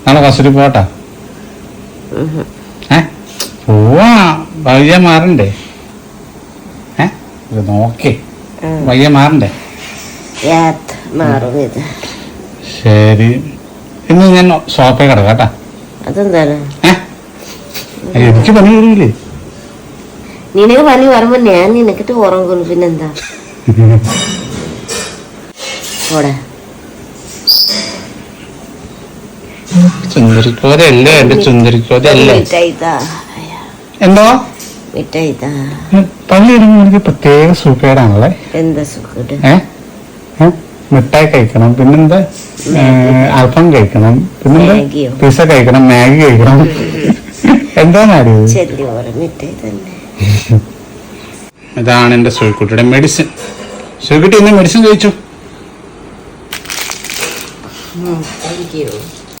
നാളെ ബസ്സിൽ പോട്ടാ. പോവാ, വയ്യ മാറണ്ടേ? നോക്കേ വയ്യ മാറണ്ടേ? ശരി, ഇന്ന് ഞാൻ ഷോപ്പേ കിടക്കാട്ടാ. അതെന്താണ്? എനിക്ക് പണി വരൂലേ? നിനക്ക് പണി വരുമ്പോ ഞാൻ നിനക്കിട്ട് ഉറങ്ങുന്നു. പിന്നെന്താ? ചുന്ദരിക്കോരല്ലേ എന്റെ ചുന്ദരിക്കോരല്ലേ? എന്തോ പള്ളി വരുമ്പോ എനിക്ക് പ്രത്യേക സുഖേടാണല്ലേ. എന്താ സുഖേട്? മിഠായി കഴിക്കണം, പിന്നെന്താ അൽഫാം കഴിക്കണം, പിന്നെന്താ പിസ കഴിക്കണം, മാഗി കഴിക്കണം. എന്താന്നറിയോ? ഇതാണ് എന്റെ സോയിക്കുട്ടിയുടെ മെഡിസിൻ. സോയിക്കുട്ടി ഇന്ന് മെഡിസിൻ കഴിച്ചു.